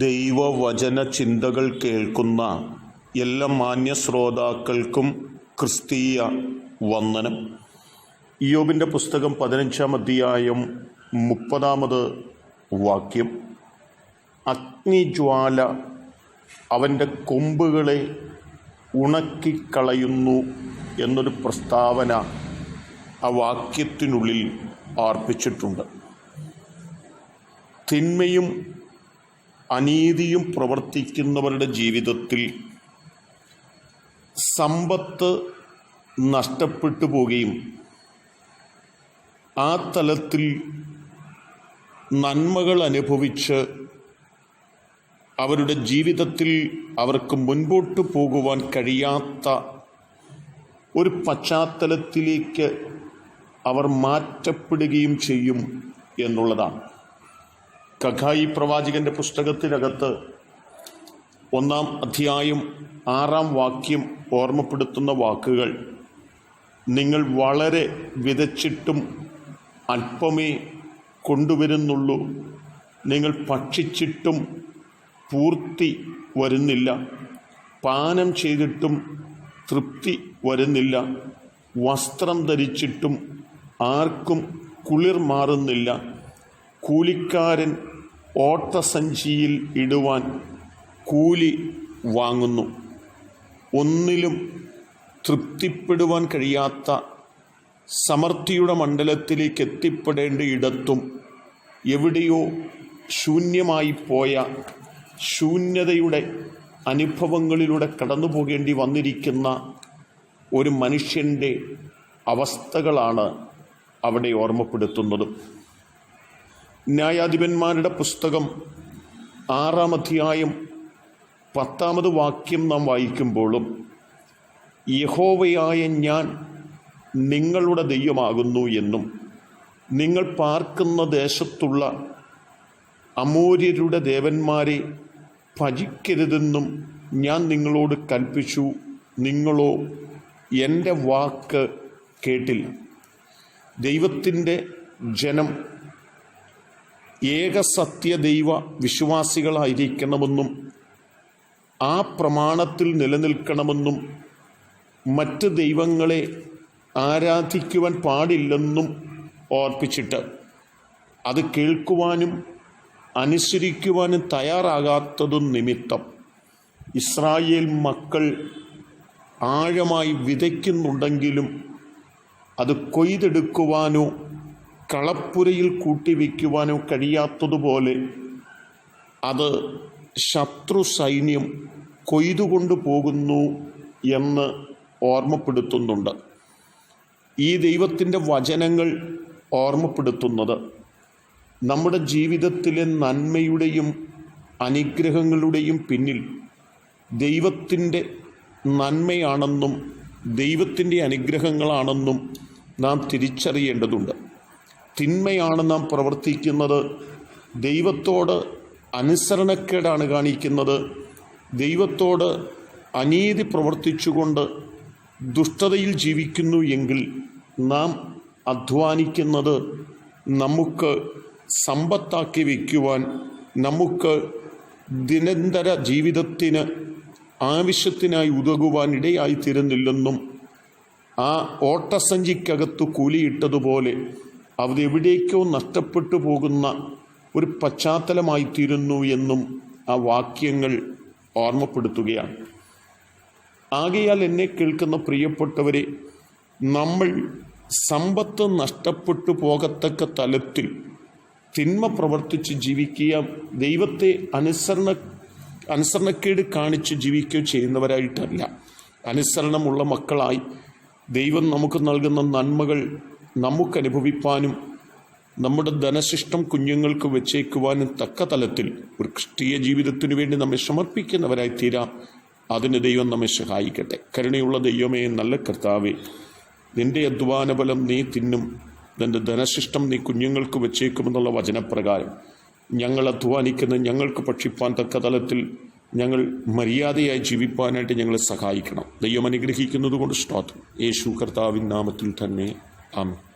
ദൈവവചന ചിന്തകൾ കേൾക്കുന്ന എല്ലാ മാന്യ ശ്രോതാക്കൾക്കും ക്രിസ്തീയ വന്ദനം. ഇയ്യോബിൻ്റെ പുസ്തകം 15-ാം അധ്യായം 30-ാമത് വാക്യം. അഗ്നിജ്വാല അവൻ്റെ കൊമ്പുകളെ ഉണക്കിക്കളയുന്നു എന്നൊരു പ്രസ്താവന ആ വാക്യത്തിനുള്ളിൽ അർപ്പിച്ചിട്ടുണ്ട്. തിന്മയും അനീതിയും പ്രവർത്തിക്കുന്നവരുടെ ജീവിതത്തിൽ സമ്പത്ത് നഷ്ടപ്പെട്ടു പോവുകയും ആ തലത്തിൽ നന്മകൾ അനുഭവിച്ച് അവരുടെ ജീവിതത്തിൽ അവർക്ക് മുൻപോട്ട് പോകുവാൻ കഴിയാത്ത ഒരു പശ്ചാത്തലത്തിലേക്ക് അവർ മാറ്റപ്പെടുകയും ചെയ്യും എന്നുള്ളതാണ്. ഹഗ്ഗായി പ്രവാചകന്റെ പുസ്തകത്തിനകത്ത് 1-ാം അധ്യായം 6-ാം വാക്യം ഓർമ്മപ്പെടുത്തുന്ന വാക്കുകൾ, നിങ്ങൾ വളരെ വിതച്ചിട്ടും അല്പമേ കൊണ്ടുവരുന്നുള്ളൂ, നിങ്ങൾ ഭക്ഷിച്ചിട്ടും പൂർത്തി വരുന്നില്ല, പാനം ചെയ്തിട്ടും തൃപ്തി വരുന്നില്ല, വസ്ത്രം ധരിച്ചിട്ടും ആർക്കും കുളിർ മാറുന്നില്ല, കൂലിക്കാരൻ ഓട്ടസഞ്ചിയിൽ ഇടുവാൻ കൂലി വാങ്ങുന്നു. ഒന്നിലും തൃപ്തിപ്പെടുവാൻ കഴിയാത്ത സമൃദ്ധിയുടെ മണ്ഡലത്തിലേക്ക് എത്തിപ്പെടേണ്ട ഇടത്തും എവിടെയോ ശൂന്യമായി പോയ ശൂന്യതയുടെ അനുഭവങ്ങളിലൂടെ കടന്നു പോകേണ്ടി വന്നിരിക്കുന്ന ഒരു മനുഷ്യൻ്റെ അവസ്ഥകളാണ് അവിടെ ഓർമ്മപ്പെടുത്തുന്നത്. ന്യായാധിപന്മാരുടെ പുസ്തകം 6-ാം അധ്യായം 10-ാമത് വാക്യം നാം വായിക്കുമ്പോഴും, യഹോവയായ ഞാൻ നിങ്ങളുടെ ദൈവമാകുന്നു എന്നും നിങ്ങൾ പാർക്കുന്ന ദേശത്തുള്ള അമോര്യരുടെ ദേവന്മാരെ ഭജിക്കരുതെന്നും ഞാൻ നിങ്ങളോട് കൽപ്പിച്ചു, നിങ്ങളോ എൻ്റെ വാക്ക് കേട്ടില്ല. ദൈവത്തിൻ്റെ ജനം ഏകസത്യ ദൈവ വിശ്വാസികളായിരിക്കണമെന്നും ആ പ്രമാണത്തിൽ നിലനിൽക്കണമെന്നും മറ്റ് ദൈവങ്ങളെ ആരാധിക്കുവാൻ പാടില്ലെന്നും ഓർപ്പിച്ചിട്ട് അത് കേൾക്കുവാനും അനുസരിക്കുവാനും തയ്യാറാകാത്തതും നിമിത്തം ഇസ്രായേൽ മക്കൾ ആഴമായി വിതയ്ക്കുന്നുണ്ടെങ്കിലും അത് കൊയ്തെടുക്കുവാനോ കളപ്പുരയിൽ കൂട്ടിവെക്കുവാനോ കഴിയാത്തതുപോലെ അത് ശത്രു സൈന്യം കൊയ്തുകൊണ്ടു പോകുന്നു എന്ന് ഓർമ്മപ്പെടുത്തുന്നുണ്ട്. ഈ ദൈവത്തിൻ്റെ വചനങ്ങൾ ഓർമ്മപ്പെടുത്തുന്നത് നമ്മുടെ ജീവിതത്തിലെ നന്മയുടെയും അനുഗ്രഹങ്ങളുടെയും പിന്നിൽ ദൈവത്തിൻ്റെ നന്മയാണെന്നും ദൈവത്തിൻ്റെ അനുഗ്രഹങ്ങളാണെന്നും നാം തിരിച്ചറിയേണ്ടതുണ്ട്. തിന്മയാണ് നാം പ്രവർത്തിക്കുന്നത്, ദൈവത്തോട് അനുസരണക്കേടാണ് കാണിക്കുന്നത്, ദൈവത്തോട് അനീതി പ്രവർത്തിച്ചുകൊണ്ട് ദുഷ്ടതയിൽ ജീവിക്കുന്നു എങ്കിൽ നാം അധ്വാനിക്കുന്നത് നമുക്ക് സമ്പത്താക്കി വയ്ക്കുവാൻ, നമുക്ക് ദിനന്തര ജീവിതത്തിന് ആവശ്യത്തിനായി ഉതകുവാൻ ഇടയായിത്തീരുന്നില്ലെന്നും ആ ഓട്ടസഞ്ചിക്കകത്ത് കൂലിയിട്ടതുപോലെ അതെവിടേക്കോ നഷ്ടപ്പെട്ടു പോകുന്ന ഒരു പശ്ചാത്തലമായിത്തീരുന്നു എന്നും ആ വാക്യങ്ങൾ ഓർമ്മപ്പെടുത്തുകയാണ്. ആകയാൽ എന്നെ കേൾക്കുന്ന പ്രിയപ്പെട്ടവരെ, നമ്മൾ സമ്പത്ത് നഷ്ടപ്പെട്ടു പോകത്തക്ക തലത്തിൽ തിന്മ പ്രവർത്തിച്ച് ജീവിക്കുക, ദൈവത്തെ അനുസരണക്കേട് കാണിച്ച് ജീവിക്കുകയോ ചെയ്യുന്നവരായിട്ടല്ല. അനുസരണമുള്ള മക്കളായി ദൈവം നമുക്ക് നൽകുന്ന നന്മകൾ നമുക്കനുഭവിപ്പാനും നമ്മുടെ ധനശിഷ്ടം കുഞ്ഞുങ്ങൾക്ക് വെച്ചേക്കുവാനും തക്ക തലത്തിൽ ഒരു ക്രിസ്തീയ ജീവിതത്തിനു വേണ്ടി നമ്മെ സമർപ്പിക്കുന്നവരായി തീരാം. അതിന് ദൈവം നമ്മെ സഹായിക്കട്ടെ. കരുണയുള്ള ദൈവമേ, നല്ല കർത്താവേ, നിന്റെ അധ്വാനബലം നീ തിന്നും, നിന്റെ ധനശിഷ്ടം നീ കുഞ്ഞുങ്ങൾക്ക് വെച്ചേക്കുമെന്നുള്ള വചനപ്രകാരം ഞങ്ങൾ അധ്വാനിക്കുന്ന ഞങ്ങൾക്ക് ഭക്ഷിപ്പാൻ തക്ക തലത്തിൽ ഞങ്ങൾ മര്യാദയായി ജീവിപ്പാനായിട്ട് ഞങ്ങളെ സഹായിക്കണം. ദൈവം അനുഗ്രഹിക്കുന്നത് കൊണ്ട് സ്തോത്രം. യേശു കർത്താവിൻ നാമത്തിൽ തന്നെ ആമേൻ.